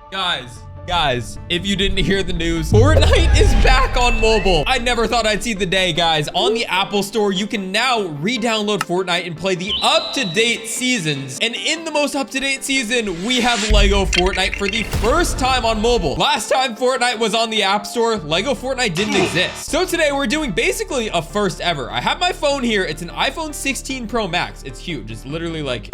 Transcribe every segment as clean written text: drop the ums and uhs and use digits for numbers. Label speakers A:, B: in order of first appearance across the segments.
A: Guys, if you didn't hear the news, Fortnite is back on mobile. I never thought I'd see the day, guys. On the Apple Store, you can now re-download Fortnite and play the up-to-date seasons. And in the most up-to-date season, we have Lego Fortnite for the first time on mobile. Last time Fortnite was on the App Store, Lego Fortnite didn't exist. So today we're doing basically a first ever. I have my phone here. It's an iPhone 16 Pro Max. It's huge. It's literally like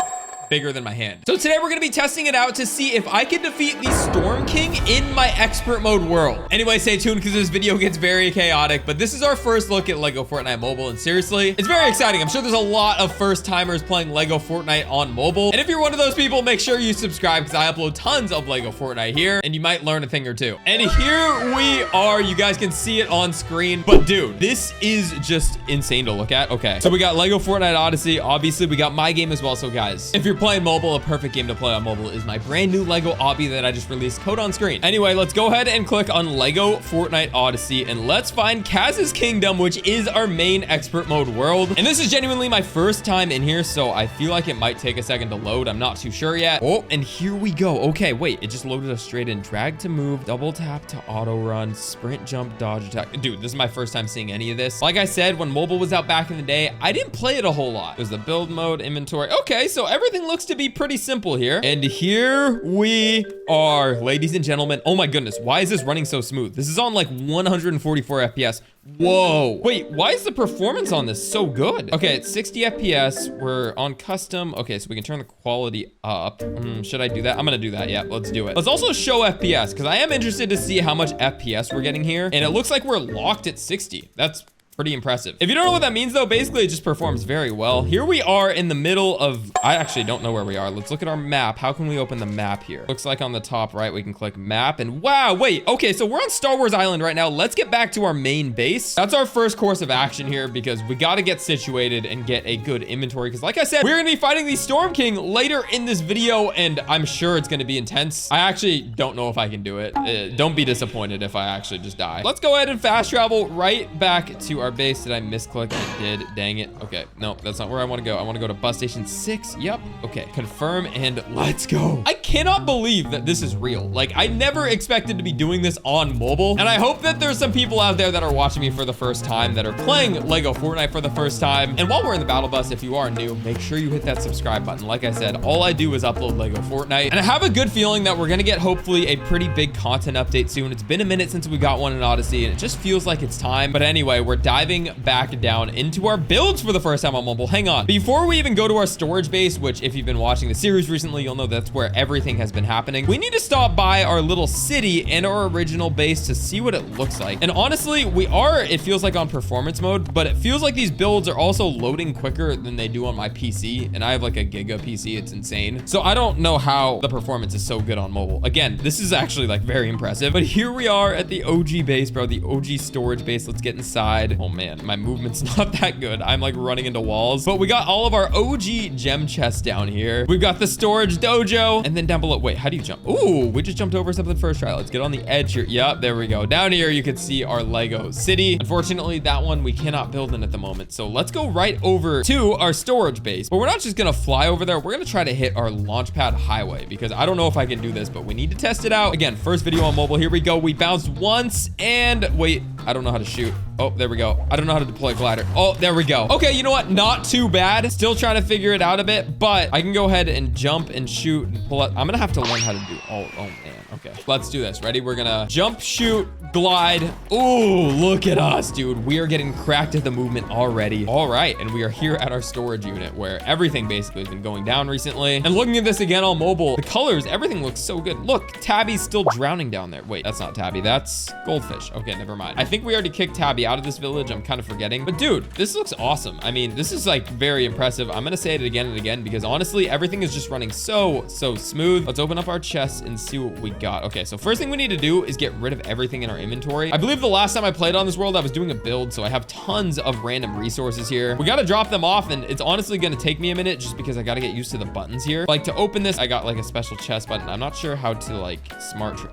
A: bigger than my hand. So today we're gonna be testing it out to see if I can defeat the Storm King in my expert mode world. Anyway, stay tuned because this video gets very chaotic, but this is our first look at Lego Fortnite mobile, and seriously, it's very exciting. I'm sure there's a lot of first timers playing Lego Fortnite on mobile, and if you're one of those people, make sure you subscribe because I upload tons of Lego Fortnite here, and you might learn a thing or two. And here we are. You guys can see it on screen, but dude, this is just insane to look at. Okay, so we got Lego Fortnite Odyssey. Obviously, we got my game as well. So guys, if you're playing mobile, a perfect game to play on mobile is my brand new Lego Obby that I just released. Code on screen. Anyway, let's go ahead and click on Lego Fortnite Odyssey and let's find Kaz's Kingdom, which is our main expert mode world. And this is genuinely my first time in here, so I feel like it might take a second to load. I'm not too sure yet. Oh, and here we go. Okay, wait, it just loaded us straight in. Drag to move, double tap to auto run, sprint, jump, dodge, attack. Dude, this is my first time seeing any of this. Like I said, when mobile was out back in the day, I didn't play it a whole lot. There's the build mode, inventory. Okay, so everything looks to be pretty simple here. And here we are, ladies and gentlemen. Oh my goodness, why is this running so smooth? This is on like 144 FPS. Whoa. Wait, why is the performance on this so good? Okay, it's 60 FPS. We're on custom. Okay, so we can turn the quality up. Should I do that? I'm gonna do that. Yeah, let's do it. Let's also show FPS because I am interested to see how much FPS we're getting here. And it looks like we're locked at 60. That's pretty impressive. If you don't know what that means though, basically it just performs very well. Here we are in the middle of, I actually don't know where we are. Let's look at our map. How can we open the map here? Looks like on the top right, we can click map and wow, wait, okay, so we're on Star Wars Island right now. Let's get back to our main base. That's our first course of action here because we got to get situated and get a good inventory. Because like I said, we're gonna be fighting the Storm King later in this video and I'm sure it's gonna be intense. I actually don't know if I can do it. Don't be disappointed if I actually just die. Let's go ahead and fast travel right back to our base. Did I misclick? I did. Dang it. Okay. No, that's not where I want to go. I want to go to bus station 6. Yep. Okay. Confirm and let's go. I cannot believe that this is real. Like, I never expected to be doing this on mobile. And I hope that there's some people out there that are watching me for the first time that are playing Lego Fortnite for the first time. And while we're in the battle bus, if you are new, make sure you hit that subscribe button. Like I said, all I do is upload Lego Fortnite. And I have a good feeling that we're going to get hopefully a pretty big content update soon. It's been a minute since we got one in Odyssey and it just feels like it's time. But anyway, we're diving back down into our builds for the first time on mobile. Hang on. Before we even go to our storage base, which if you've been watching the series recently, you'll know that's where everything has been happening. We need to stop by our little city and our original base to see what it looks like. And honestly, we are, it feels like on performance mode, but it feels like these builds are also loading quicker than they do on my PC. And I have like a Giga PC. It's insane. So I don't know how the performance is so good on mobile. Again, this is actually like very impressive, but here we are at the OG base, bro, the OG storage base. Let's get inside. Oh man, my movement's not that good. I'm like running into walls, but we got all of our OG gem chests down here. We've got the storage dojo and then down below. Wait, how do you jump? Ooh, we just jumped over something first try. Let's get on the edge here. Yep, there we go. Down here, you can see our Lego city. Unfortunately, that one we cannot build in at the moment. So let's go right over to our storage base, but we're not just gonna fly over there. We're gonna try to hit our launch pad highway because I don't know if I can do this, but we need to test it out. Again, first video on mobile. Here we go. We bounced once and wait, I don't know how to shoot. Oh, there we go. I don't know how to deploy a glider. Oh, there we go. Okay, you know what? Not too bad. Still trying to figure it out a bit, but I can go ahead and jump and shoot and pull up. I'm gonna have to learn how to do. Oh man. Okay, let's do this. Ready? We're gonna jump, shoot, glide. Ooh, look at us, dude. We are getting cracked at the movement already. All right, and we are here at our storage unit where everything basically has been going down recently. And looking at this again on mobile, the colors, everything looks so good. Look, Tabby's still drowning down there. Wait, that's not Tabby. That's Goldfish. Okay, never mind. I think we already kicked Tabby out of this village. I'm kind of forgetting. But dude, this looks awesome. I mean, this is like very impressive. I'm gonna say it again and again because honestly, everything is just running so smooth. Let's open up our chests and see what we got. Okay, so first thing we need to do is get rid of everything in our inventory. I believe the last time I played on this world, I was doing a build, so I have tons of random resources here. We got to drop them off, and it's honestly going to take me a minute just because I got to get used to the buttons here. Like to open this, I got like a special chest button. I'm not sure how to like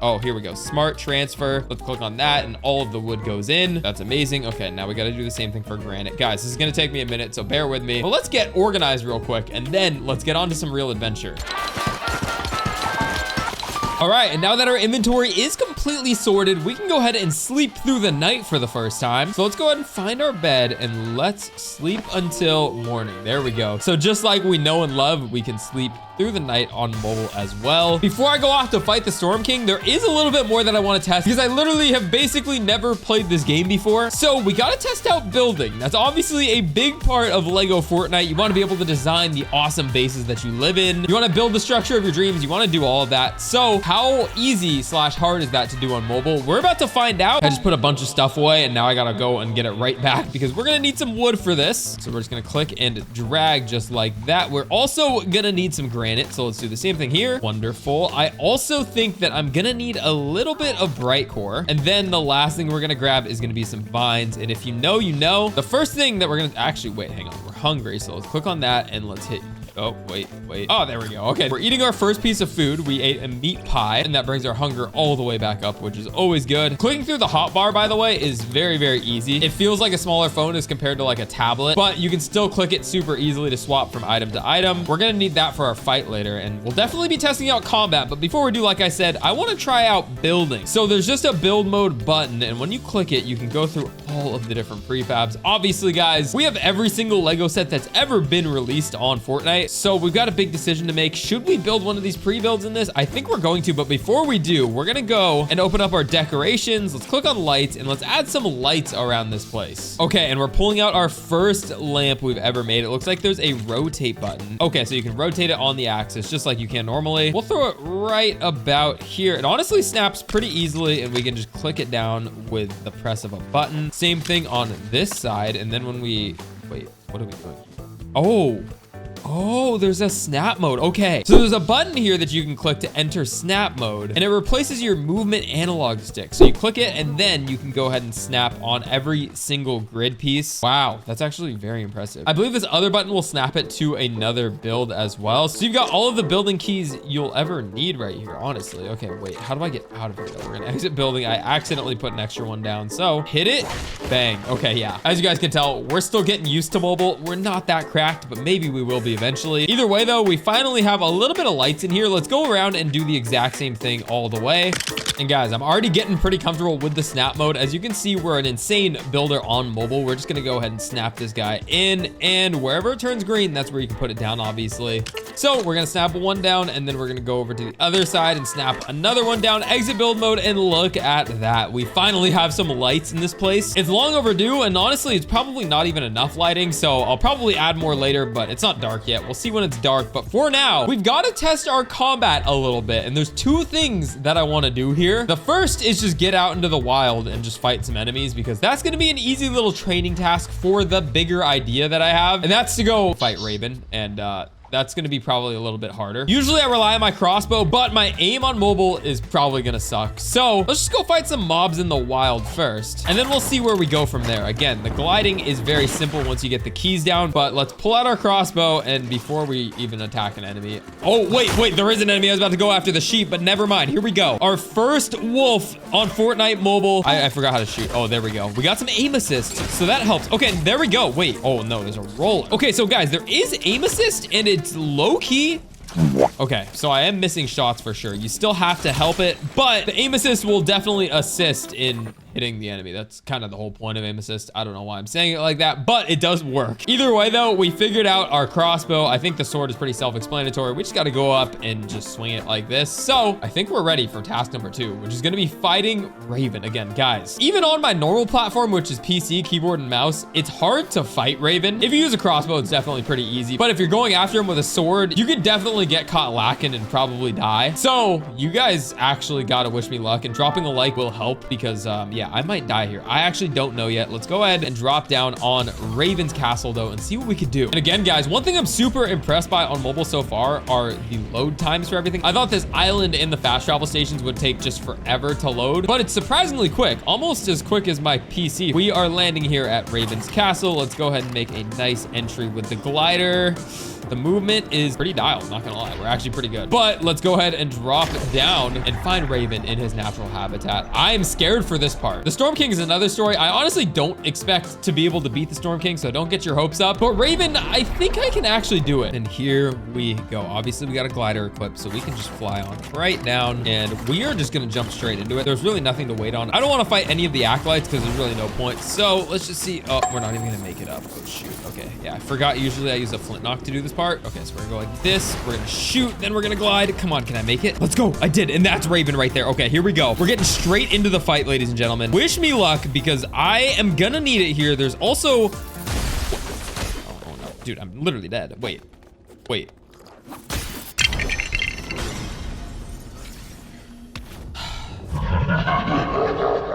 A: oh, here we go. Smart transfer. Let's click on that, and all of the wood goes in. That's amazing. Okay, now we got to do the same thing for granite. Guys, this is going to take me a minute, so bear with me. But let's get organized real quick, and then let's get on to some real adventure. All right, and now that our inventory is completely sorted, we can go ahead and sleep through the night for the first time. So let's go ahead and find our bed and let's sleep until morning. There we go. So just like we know and love, we can sleep through the night on mobile as well. Before I go off to fight the Storm King, there is a little bit more that I want to test because I literally have basically never played this game before. So we got to test out building. That's obviously a big part of Lego Fortnite. You want to be able to design the awesome bases that you live in. You want to build the structure of your dreams. You want to do all of that. So how easy / hard is that to do on mobile? We're about to find out. I just put a bunch of stuff away and now I got to go and get it right back because we're going to need some wood for this. So we're just going to click and drag just like that. We're also going to need some granite. So let's do the same thing here. Wonderful. I also think that I'm gonna need a little bit of bright core. And then the last thing we're gonna grab is gonna be some vines. And if you know, you know. The first thing that we're gonna actually, wait, hang on. We're hungry. So let's click on that and let's hit. Oh, wait. Oh, there we go. Okay, we're eating our first piece of food. We ate a meat pie, and that brings our hunger all the way back up, which is always good. Clicking through the hotbar, by the way, is very, very easy. It feels like a smaller phone as compared to like a tablet, but you can still click it super easily to swap from item to item. We're gonna need that for our fight later, and we'll definitely be testing out combat. But before we do, like I said, I want to try out building. So there's just a build mode button, and when you click it, you can go through all of the different prefabs. Obviously, guys, we have every single Lego set that's ever been released on Fortnite, so we've got a big decision to make. Should we build one of these pre-builds in this? I think we're going to, but before we do, we're gonna go and open up our decorations. Let's click on lights and let's add some lights around this place. Okay, and we're pulling out our first lamp we've ever made. It looks like there's a rotate button. Okay, so you can rotate it on the axis just like you can normally. We'll throw it right about here. It honestly snaps pretty easily and we can just click it down with the press of a button. Same thing on this side. And then when we, wait, what are we doing? Oh, there's a snap mode. Okay, so there's a button here that you can click to enter snap mode, and it replaces your movement analog stick. So you click it, and then you can go ahead and snap on every single grid piece. Wow, that's actually very impressive. I believe this other button will snap it to another build as well. So you've got all of the building keys you'll ever need right here, honestly. Okay, wait, how do I get out of here though? We're gonna exit building. I accidentally put an extra one down, so hit it, bang. Okay, yeah. As you guys can tell, we're still getting used to mobile. We're not that cracked, but maybe we will be eventually. Either way though, we finally have a little bit of lights in here. Let's go around and do the exact same thing all the way. And guys, I'm already getting pretty comfortable with the snap mode. As you can see, we're an insane builder on mobile. We're just gonna go ahead and snap this guy in, and wherever it turns green, that's where you can put it down, obviously. So we're gonna snap one down, and then we're gonna go over to the other side and snap another one down, exit build mode, and look at that. We finally have some lights in this place. It's long overdue, and honestly, it's probably not even enough lighting, so I'll probably add more later, but it's not dark yet. We'll see when it's dark, but for now, we've got to test our combat a little bit, and there's two things that I want to do here. The first is just get out into the wild and just fight some enemies, because that's going to be an easy little training task for the bigger idea that I have, and that's to go fight Raven, and that's going to be probably a little bit harder. Usually I rely on my crossbow, but my aim on mobile is probably going to suck. So let's just go fight some mobs in the wild first, and then we'll see where we go from there. Again, the gliding is very simple once you get the keys down, but let's pull out our crossbow, and before we even attack an enemy. Oh, wait, there is an enemy. I was about to go after the sheep, but never mind. Here we go. Our first wolf on Fortnite mobile. I forgot how to shoot. Oh, there we go. We got some aim assist, so that helps. Okay, there we go. Wait, oh no, there's a roll. Okay, so guys, there is aim assist, and it's low-key. Okay, so I am missing shots for sure. You still have to help it, but the aim assist will definitely assist in hitting the enemy. That's kind of the whole point of aim assist. I don't know why I'm saying it like that, but it does work. Either way though, we figured out our crossbow. I think the sword is pretty self-explanatory. We just got to go up and just swing it like this. So I think we're ready for task number 2, which is going to be fighting Raven. Again, guys, even on my normal platform, which is PC, keyboard and mouse, it's hard to fight Raven. If you use a crossbow, it's definitely pretty easy, but if you're going after him with a sword, you could definitely get caught lacking and probably die. So you guys actually got to wish me luck, and dropping a like will help, because yeah, I might die here. I actually don't know yet. Let's go ahead and drop down on Raven's castle though and see what we could do. And again, guys, one thing I'm super impressed by on mobile so far are the load times for everything. I thought this island and the fast travel stations would take just forever to load, but it's surprisingly quick, almost as quick as my PC. We are landing here at Raven's castle. Let's go ahead and make a nice entry with the glider. The movement is pretty dialed, not gonna lie. We're actually pretty good. But let's go ahead and drop down and find Raven in his natural habitat. I am scared for this part. The Storm King is another story. I honestly don't expect to be able to beat the Storm King, so don't get your hopes up. But Raven, I think I can actually do it. And here we go. Obviously, we got a glider equipped, so we can just fly on right down, and we are just gonna jump straight into it. There's really nothing to wait on. I don't want to fight any of the acolytes because there's really no point. So let's just see. Oh, we're not even gonna make it up. Oh shoot. Okay, yeah, I forgot. Usually I use a flint knock to do this part. Okay, so we're gonna go like this. We're gonna shoot, then we're gonna glide. Come on, can I make it? Let's go. I did, and that's Raven right there. Okay, here we go. We're getting straight into the fight, ladies and gentlemen. Wish me luck because I am gonna need it here. There's also... Oh no, dude, I'm literally dead. Wait.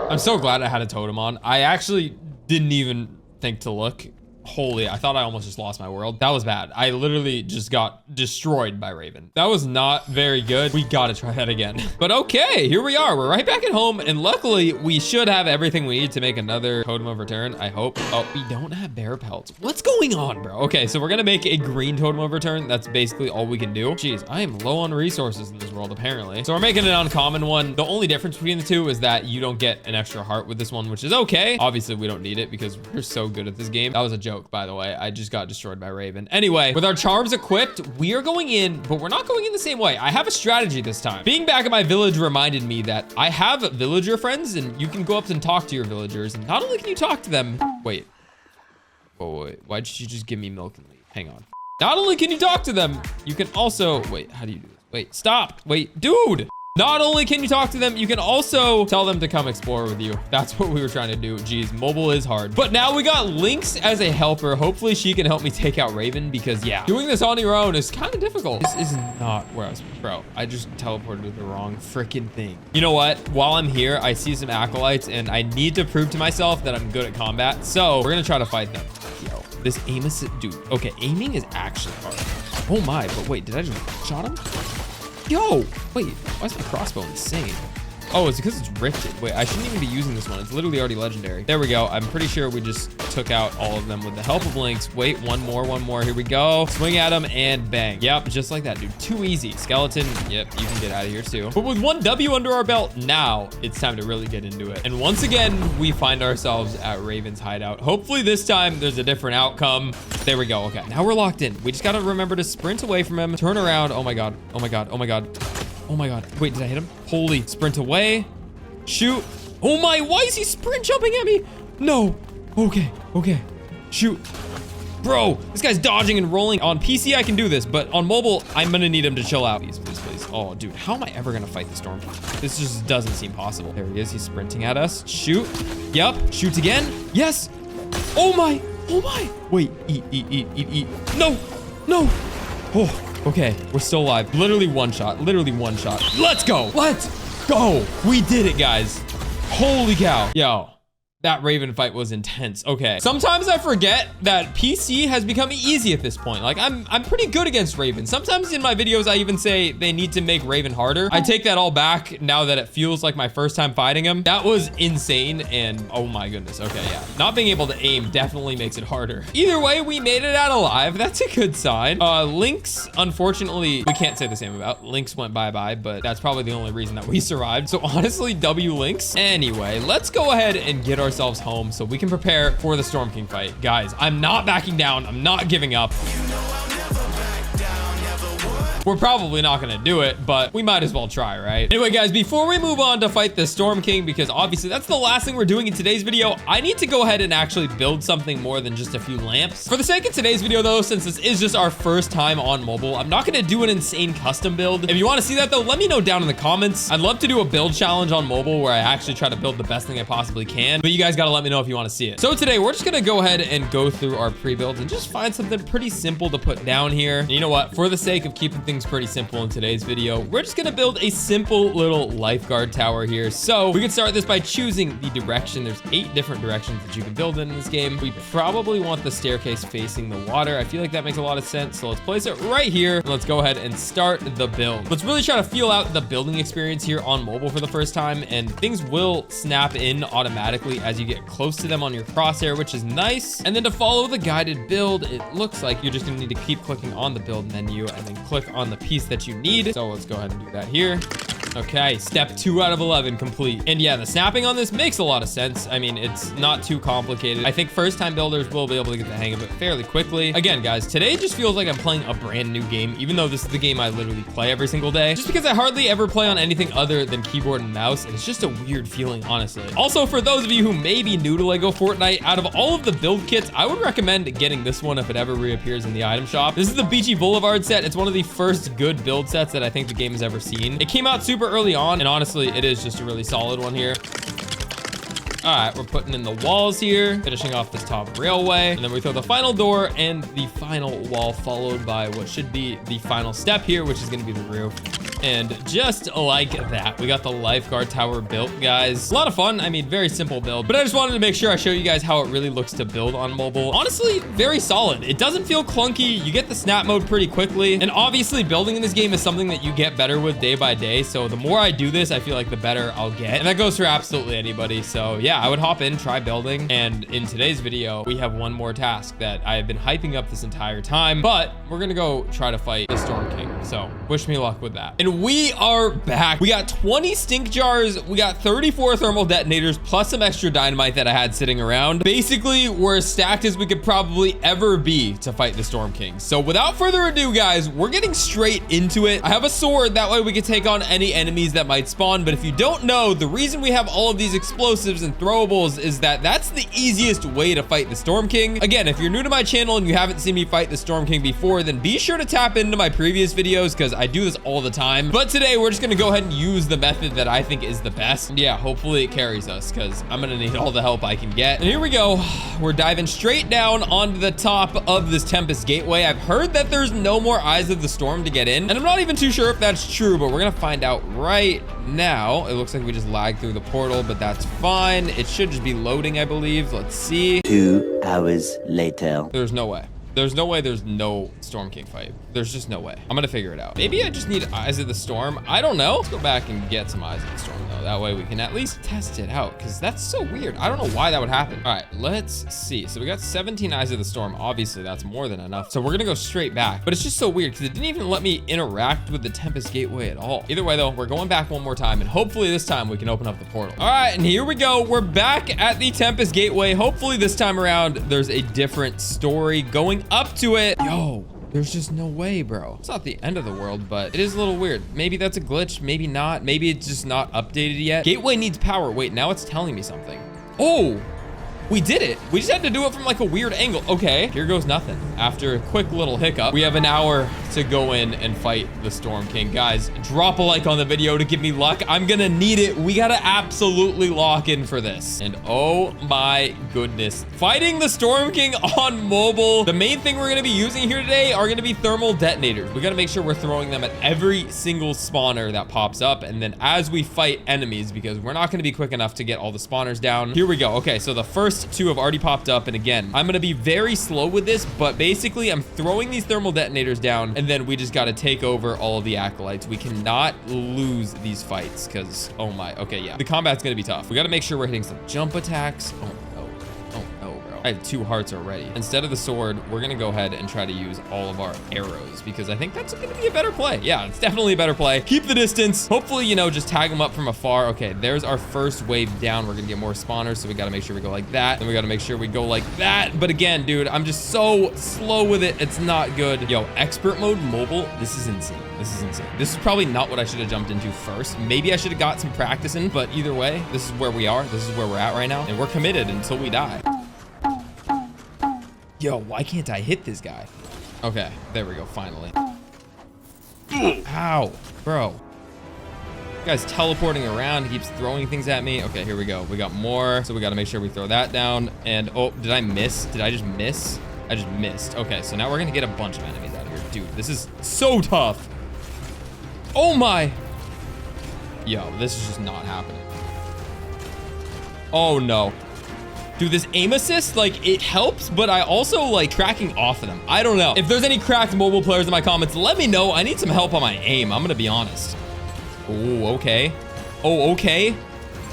A: I'm so glad I had a totem on. I actually didn't even think to look. Holy, I thought I almost just lost my world. That was bad. I literally just got destroyed by Raven. That was not very good. We gotta try that again. But okay, here we are. We're right back at home, and luckily we should have everything we need to make another totem of return, I hope. Oh, we don't have bear pelts. What's going on, bro? Okay, so we're gonna make a green totem of return. That's basically all we can do. Jeez, I am low on resources in this world, apparently. So we're making an uncommon one. The only difference between the two is that you don't get an extra heart with this one, which is okay. Obviously, we don't need it because we're so good at this game. That was a joke, by the way. I just got destroyed by Raven. Anyway, with our charms equipped, we are going in, but we're not going in the same way. I have a strategy this time. Being back at my village reminded me that I have villager friends, and you can go up and talk to your villagers. And not only can you talk to them, wait. Oh, wait. Why did you just give me milk and leave? Hang on. Not only can you talk to them, you can also, wait, how do you do this? Wait, stop. Wait, dude. Not only can you talk to them, you can also tell them to come explore with you. That's what we were trying to do. Jeez, mobile is hard. But now we got Lynx as a helper. Hopefully she can help me take out Raven because yeah, doing this on your own is kind of difficult. This is not where I was, bro. I just teleported to the wrong freaking thing. You know what? While I'm here, I see some acolytes and I need to prove to myself that I'm good at combat. So we're gonna try to fight them. Yo, this aim is, dude. Okay, aiming is actually hard. Oh my, but wait, did I just shot him? Yo, wait, why is my crossbow insane? Oh, it's because it's rifted. Wait, I shouldn't even be using this one. It's literally already legendary. There we go. I'm pretty sure we just took out all of them with the help of Lynx. Wait, one more. Here we go. Swing at him and bang. Yep, just like that, dude. Too easy. Skeleton, yep, you can get out of here too. But with one W under our belt, now it's time to really get into it. And once again, we find ourselves at Raven's hideout. Hopefully this time there's a different outcome. There we go. Okay, now we're locked in. We just got to remember to sprint away from him. Turn around. Oh my God. Wait, did I hit him? Holy, sprint away. Shoot. Oh my, why is he sprint jumping at me? No. Okay. Shoot. Bro, this guy's dodging and rolling. On PC, I can do this, but on mobile, I'm gonna need him to chill out. Please. Oh, dude, how am I ever gonna fight the Storm King? This just doesn't seem possible. There he is. He's sprinting at us. Shoot. Yep. Shoots again. Yes. Oh my. Wait, eat. No. Oh. Okay, we're still alive. Literally one shot. Let's go. We did it, guys. Holy cow. Yo, that Raven fight was intense. Okay. Sometimes I forget that PC has become easy at this point. Like, I'm pretty good against Raven. Sometimes in my videos, I even say they need to make Raven harder. I take that all back now that it feels like my first time fighting him. That was insane, and oh my goodness. Okay, yeah. Not being able to aim definitely makes it harder. Either way, we made it out alive. That's a good sign. Lynx, unfortunately, we can't say the same about. Lynx went bye-bye, but that's probably the only reason that we survived. So honestly, W Lynx. Anyway, let's go ahead and get ourselves home so we can prepare for the Storm King fight. Guys, I'm not backing down. I'm not giving up. We're probably not gonna do it, but we might as well try, right? Anyway, guys, before we move on to fight the Storm King, because obviously that's the last thing we're doing in today's video, I need to go ahead and actually build something more than just a few lamps. For the sake of today's video, though, since this is just our first time on mobile, I'm not gonna do an insane custom build. If you wanna see that, though, let me know down in the comments. I'd love to do a build challenge on mobile where I actually try to build the best thing I possibly can, but you guys gotta let me know if you wanna see it. So today, we're just gonna go ahead and go through our pre-builds and just find something pretty simple to put down here. And you know what? For the sake of keeping things everything's pretty simple in today's video. We're just gonna build a simple little lifeguard tower here. So we can start this by choosing the direction. There's 8 different directions that you can build in this game. We probably want the staircase facing the water. I feel like that makes a lot of sense. So let's place it right here. And let's go ahead and start the build. Let's really try to feel out the building experience here on mobile for the first time. And things will snap in automatically as you get close to them on your crosshair, which is nice. And then to follow the guided build, it looks like you're just gonna need to keep clicking on the build menu and then click on the piece that you need. So let's go ahead and do that here. Okay, step 2 out of 11 complete. And yeah, the snapping on this makes a lot of sense. I mean, it's not too complicated. I think first-time builders will be able to get the hang of it fairly quickly. Again, guys, today just feels like I'm playing a brand new game, even though this is the game I literally play every single day. Just because I hardly ever play on anything other than keyboard and mouse, and it's just a weird feeling, honestly. Also, for those of you who may be new to Lego Fortnite, out of all of the build kits, I would recommend getting this one if it ever reappears in the item shop. This is the Beachy Boulevard set. It's one of the first good build sets that I think the game has ever seen. It came out super early on, and honestly, it is just a really solid one here. All right, we're putting in the walls here, finishing off this top railway, and then we throw the final door and the final wall, followed by what should be the final step here, which is gonna be the roof. And just like that, we got the lifeguard tower built, guys. A lot of fun. I mean, very simple build, but I just wanted to make sure I show you guys how it really looks to build on mobile. Honestly, very solid. It doesn't feel clunky. You get the snap mode pretty quickly. And obviously, building in this game is something that you get better with day by day. So the more I do this, I feel like the better I'll get. And that goes for absolutely anybody. So yeah, I would hop in, try building. And in today's video, we have one more task that I have been hyping up this entire time, but we're gonna go try to fight the Storm King. So wish me luck with that. And we are back. We got 20 stink jars. We got 34 thermal detonators, plus some extra dynamite that I had sitting around. Basically, we're as stacked as we could probably ever be to fight the Storm King. So without further ado, guys, we're getting straight into it. I have a sword. That way we can take on any enemies that might spawn. But if you don't know, the reason we have all of these explosives and throwables is that that's the easiest way to fight the Storm King. Again, if you're new to my channel and you haven't seen me fight the Storm King before, then be sure to tap into my previous videos because I do this all the time. But today we're just gonna go ahead and use the method that I think is the best. And yeah, hopefully it carries us because I'm gonna need all the help I can get. And here we go. We're diving straight down onto the top of this Tempest Gateway. I've heard that there's no more Eyes of the Storm to get in, and I'm not even too sure if that's true, but we're gonna find out right now. It looks like we just lagged through the portal, but that's fine. It should just be loading, I believe. Let's see.
B: 2 hours later.
A: There's no way. There's no way there's no Storm King fight. There's just no way. I'm gonna figure it out. Maybe I just need Eyes of the Storm. I don't know. Let's go back and get some Eyes of the Storm though. That way we can at least test it out because that's so weird. I don't know why that would happen. All right, let's see. So we got 17 Eyes of the Storm. Obviously that's more than enough. So we're gonna go straight back, but it's just so weird because it didn't even let me interact with the Tempest Gateway at all. Either way though, we're going back one more time and hopefully this time we can open up the portal. All right, and here we go. We're back at the Tempest Gateway. Hopefully this time around, there's a different story going up to it. Yo, there's just no way, bro. It's not the end of the world, but it is a little weird. Maybe that's a glitch, maybe not. Maybe it's just not updated yet. Gateway needs power. Wait, now it's telling me something. Oh, we did it. We just had to do it from like a weird angle. Okay, here goes nothing. After a quick little hiccup, we have an hour to go in and fight the Storm King. Guys, drop a like on the video to give me luck. I'm gonna need it. We gotta absolutely lock in for this. And oh my goodness, fighting the Storm King on mobile. The main thing we're gonna be using here today are gonna be thermal detonators. We gotta make sure we're throwing them at every single spawner that pops up. And then as we fight enemies, because we're not gonna be quick enough to get all the spawners down. Here we go. Okay, so the first 2 have already popped up, and again, I'm gonna be very slow with this, but basically I'm throwing these thermal detonators down, and then we just gotta take over all of the acolytes. We cannot lose these fights because, oh my, okay, yeah, the combat's gonna be tough. We gotta make sure we're hitting some jump attacks. Oh no, bro. I have 2 hearts already. Instead of the sword, we're gonna go ahead and try to use all of our arrows because I think that's gonna be a better play. Yeah, it's definitely a better play. Keep the distance. Hopefully, you know, just tag them up from afar. Okay, there's our first wave down. We're gonna get more spawners, so we gotta make sure we go like that. Then we gotta make sure we go like that. But again, dude, I'm just so slow with it. It's not good. Yo, expert mode mobile. This is insane. This is insane. This is probably not what I should have jumped into first. Maybe I should have got some practice in, but either way, this is where we are. This is where we're at right now, and we're committed until we die. Yo, why can't I hit this guy? Okay, there we go, finally. Ow, bro. This guy's teleporting around. He keeps throwing things at me. Okay, here we go. We got more, so we got to make sure we throw that down. And, oh, did I miss? Did I just miss? I just missed. Okay, so now we're going to get a bunch of enemies out of here. Dude, this is so tough. Oh my. Yo, this is just not happening. Oh no. Dude, this aim assist, like, it helps, but I also like tracking off of them. I don't know. If there's any cracked mobile players in my comments, let me know. I need some help on my aim. I'm gonna be honest. Oh, okay. Oh, okay.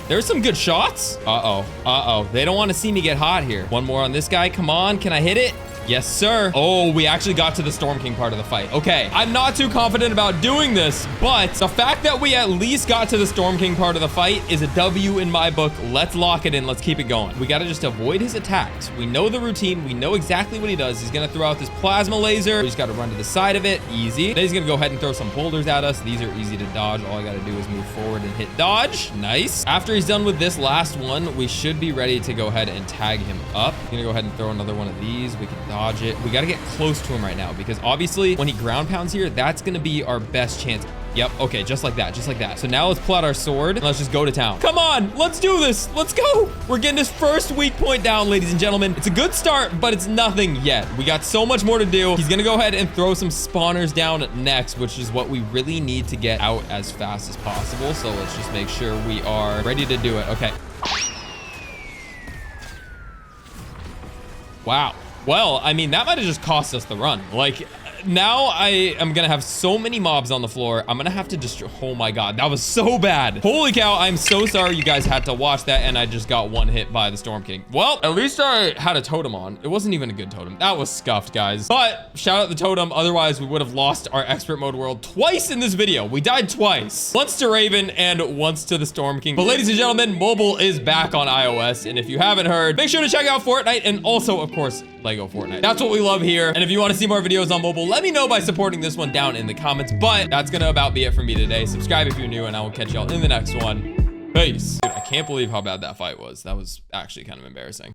A: There's some good shots. Uh-oh. Uh-oh. They don't want to see me get hot here. One more on this guy. Come on. Can I hit it? Yes, sir. Oh, we actually got to the Storm King part of the fight. Okay, I'm not too confident about doing this, but the fact that we at least got to the Storm King part of the fight is a W in my book. Let's lock it in. Let's keep it going. We got to just avoid his attacks. We know the routine. We know exactly what he does. He's going to throw out this plasma laser. We just got to run to the side of it. Easy. Then he's going to go ahead and throw some boulders at us. These are easy to dodge. All I got to do is move forward and hit dodge. Nice. After he's done with this last one, we should be ready to go ahead and tag him up. I'm going to go ahead and throw another one of these. We can dodge it. We got to get close to him right now because obviously when he ground pounds here, that's going to be our best chance. Yep. Okay. Just like that. Just like that. So now let's pull out our sword and let's just go to town. Come on. Let's do this. Let's go. We're getting his first weak point down, ladies and gentlemen. It's a good start, but it's nothing yet. We got so much more to do. He's going to go ahead and throw some spawners down next, which is what we really need to get out as fast as possible. So let's just make sure we are ready to do it. Okay. Wow. Well, I mean, that might have just cost us the run. Like, now I am gonna have so many mobs on the floor. I'm gonna have to destroy. Oh my God, that was so bad. Holy cow, I'm so sorry you guys had to watch that and I just got one hit by the Storm King. Well, at least I had a totem on. It wasn't even a good totem. That was scuffed, guys. But shout out the totem. Otherwise, we would have lost our expert mode world twice in this video. We died twice. Once to Raven and once to the Storm King. But ladies and gentlemen, mobile is back on iOS. And if you haven't heard, make sure to check out Fortnite and also, of course, Lego Fortnite. That's what we love here. And if you want to see more videos on mobile, let me know by supporting this one down in the comments. But that's gonna about be it for me today. Subscribe if you're new and I will catch y'all in the next one. Peace. Dude, I can't believe how bad that fight was. That was actually kind of embarrassing.